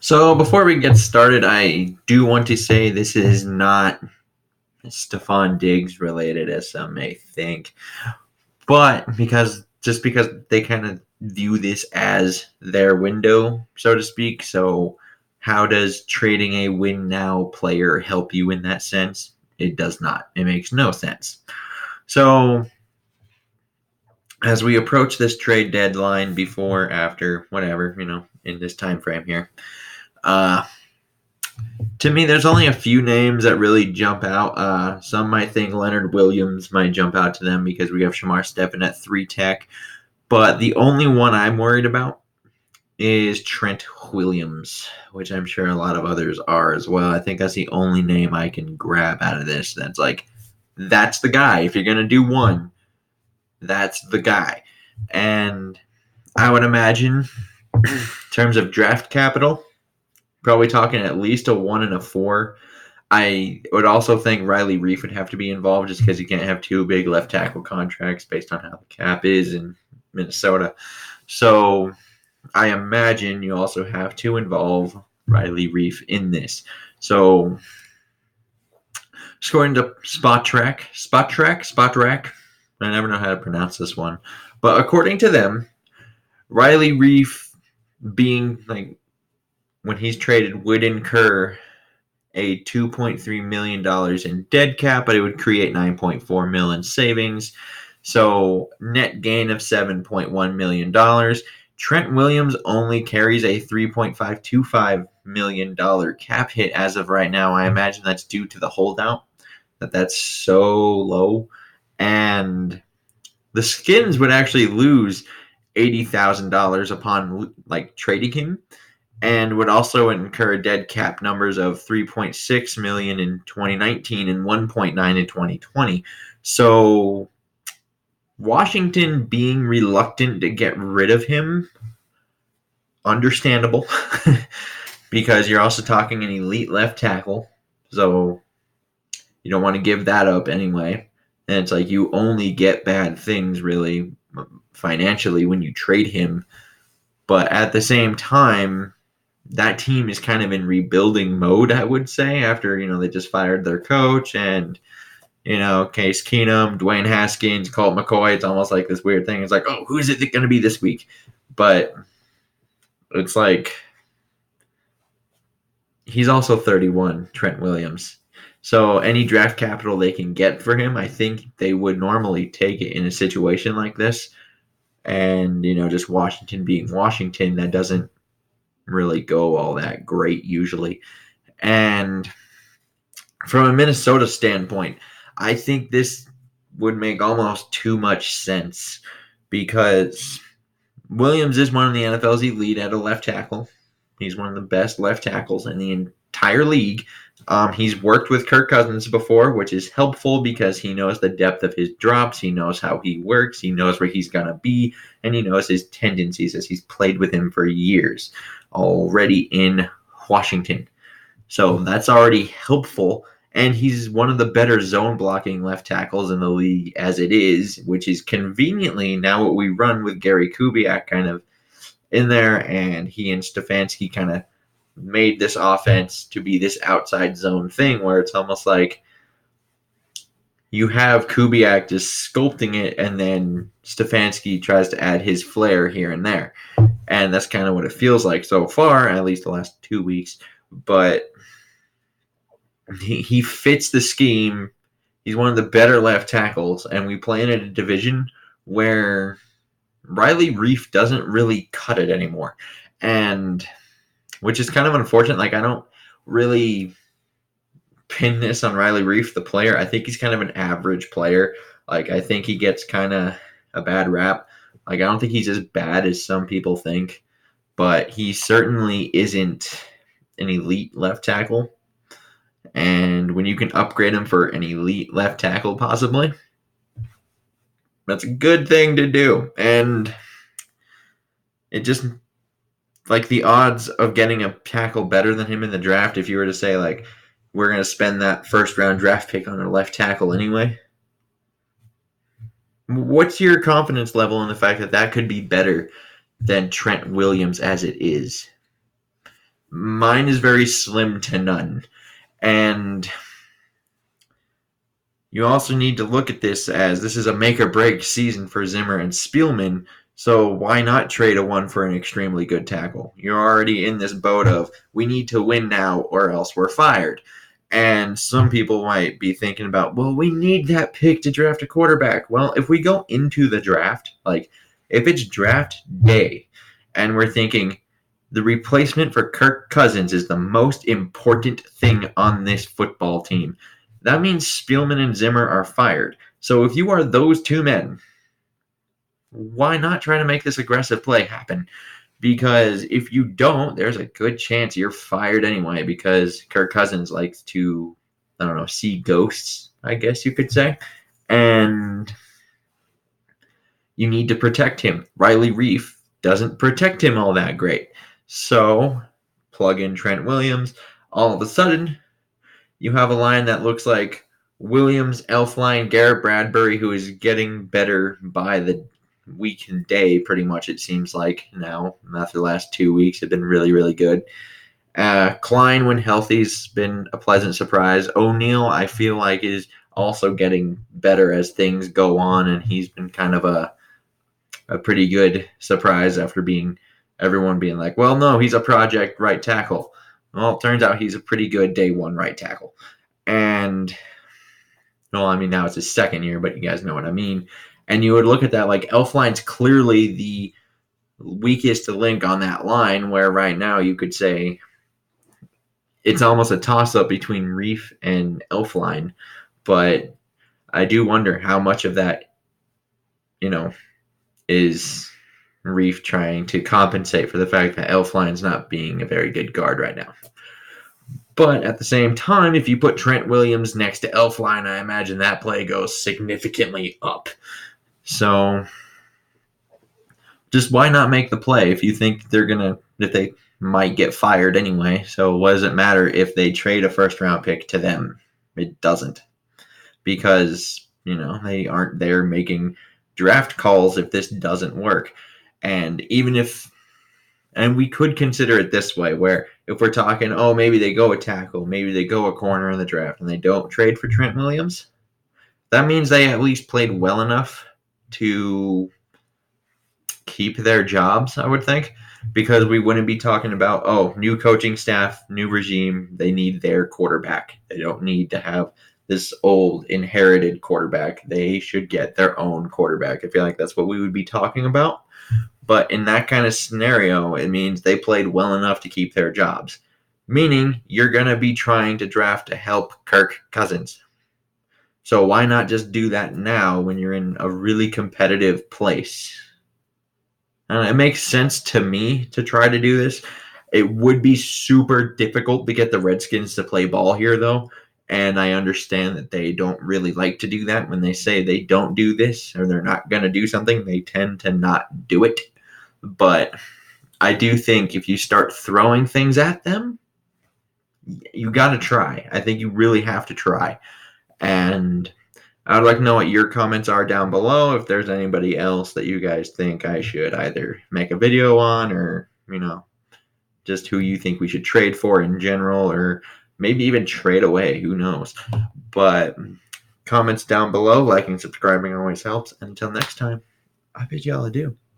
So before we get started, I do want to say this is not Stephon Diggs related, as some may think, but because they kind of view this as their window, so to speak. So how does trading a win now player help you in that sense? It does not. It makes no sense. So as we approach this trade deadline, before, after, whatever, in this time frame here, to me, there's only a few names that really jump out. Some might think Leonard Williams might jump out to them because we have Shamar Stephen at 3 tech. But the only one I'm worried about is Trent Williams, which I'm sure a lot of others are as well. I think that's the only name I can grab out of this. That's the guy. If you're going to do one, that's the guy. And I would imagine, in terms of draft capital, probably talking at least a 1 and a 4. I would also think Riley Reef would have to be involved just because you can't have 2 big left tackle contracts based on how the cap is in Minnesota. So I imagine you also have to involve Riley Reef in this. So according to Spot Track, I never know how to pronounce this one, but according to them, Riley Reef being when he's traded would incur a $2.3 million in dead cap, but it would create $9.4 million in savings. So net gain of $7.1 million. Trent Williams only carries a $3.525 million cap hit as of right now. I imagine that's due to the holdout, that's so low. And the Skins would actually lose $80,000 upon trading him, and would also incur dead cap numbers of $3.6 million in 2019 and $1.9 million in 2020. So Washington being reluctant to get rid of him, understandable, because you're also talking an elite left tackle, so you don't want to give that up anyway. And it's like you only get bad things really financially when you trade him. But at the same time, that team is kind of in rebuilding mode, I would say, after, they just fired their coach and, Case Keenum, Dwayne Haskins, Colt McCoy. It's almost like this weird thing. It's like, oh, who is it going to be this week? But it's like he's also 31, Trent Williams. So any draft capital they can get for him, I think they would normally take it in a situation like this. And, just Washington being Washington, that doesn't really go all that great usually. And from a Minnesota standpoint, I think this would make almost too much sense because Williams is one of the NFL's elite at a left tackle. He's one of the best left tackles in the entire league. He's worked with Kirk Cousins before, which is helpful because he knows the depth of his drops. He knows how he works. He knows where he's going to be, and he knows his tendencies as he's played with him for years already in Washington. So that's already helpful. And he's one of the better zone blocking left tackles in the league as it is, which is conveniently now what we run with Gary Kubiak kind of in there. And he and Stefanski kind of made this offense to be this outside zone thing where it's almost like you have Kubiak just sculpting it, and then Stefanski tries to add his flair here and there. And that's kind of what it feels like so far, at least the last 2 weeks. But he fits the scheme. He's one of the better left tackles, and we play in a division where Riley Reef doesn't really cut it anymore. And which is kind of unfortunate. I don't really pin this on Riley Reef, the player. I think he's kind of an average player. I think he gets kind of a bad rap. I don't think he's as bad as some people think, but he certainly isn't an elite left tackle. And when you can upgrade him for an elite left tackle, possibly, that's a good thing to do. And it just, the odds of getting a tackle better than him in the draft, if you were to say, we're going to spend that first-round draft pick on a left tackle anyway, what's your confidence level in the fact that that could be better than Trent Williams as it is? Mine is very slim to none. And you also need to look at this as this is a make or break season for Zimmer and Spielman. So why not trade a one for an extremely good tackle? You're already in this boat of we need to win now or else we're fired. And some people might be thinking about, well, we need that pick to draft a quarterback. Well, if we go into the draft, like if it's draft day and we're thinking the replacement for Kirk Cousins is the most important thing on this football team, that means Spielman and Zimmer are fired. So if you are those two men, why not try to make this aggressive play happen? Because if you don't, there's a good chance you're fired anyway because Kirk Cousins likes to, I don't know, see ghosts, I guess you could say. And you need to protect him. Riley Reef doesn't protect him all that great. So plug in Trent Williams. All of a sudden, you have a line that looks like Williams, Elflein, Garrett Bradbury, who is getting better by the week and day, pretty much, it seems like now. After the last 2 weeks, have been really, really good. Klein, when healthy, has been a pleasant surprise. O'Neal, I feel like, is also getting better as things go on, and he's been kind of a pretty good surprise after everyone being like, well, no, he's a project right tackle. Well, it turns out he's a pretty good day one right tackle. And, well, I mean, now it's his second year, but you guys know what I mean. And you would look at that like Elflein's clearly the weakest link on that line, where right now you could say it's almost a toss-up between Reef and Elflein. But I do wonder how much of that, is Reef trying to compensate for the fact that Elflein's not being a very good guard right now. But at the same time, if you put Trent Williams next to Elflein, I imagine that play goes significantly up. So just why not make the play if you think if they might get fired anyway? So what does it matter if they trade a first-round pick to them? It doesn't. Because, they aren't there making draft calls if this doesn't work. And and we could consider it this way, where if we're talking, maybe they go a tackle, maybe they go a corner in the draft, and they don't trade for Trent Williams, that means they at least played well enough to keep their jobs, I would think, because we wouldn't be talking about, new coaching staff, new regime, they need their quarterback. They don't need to have this old inherited quarterback. They should get their own quarterback. I feel like that's what we would be talking about. But in that kind of scenario, it means they played well enough to keep their jobs. Meaning you're going to be trying to draft to help Kirk Cousins. So why not just do that now when you're in a really competitive place? It makes sense to me to try to do this. It would be super difficult to get the Redskins to play ball here, though. And I understand that they don't really like to do that. When they say they don't do this or they're not going to do something, they tend to not do it. But I do think if you start throwing things at them, you got to try. I think you really have to try. And I would like to know what your comments are down below. If there's anybody else that you guys think I should either make a video on or, just who you think we should trade for in general, or maybe even trade away. Who knows? But comments down below, liking, subscribing always helps. Until next time, I bid y'all adieu.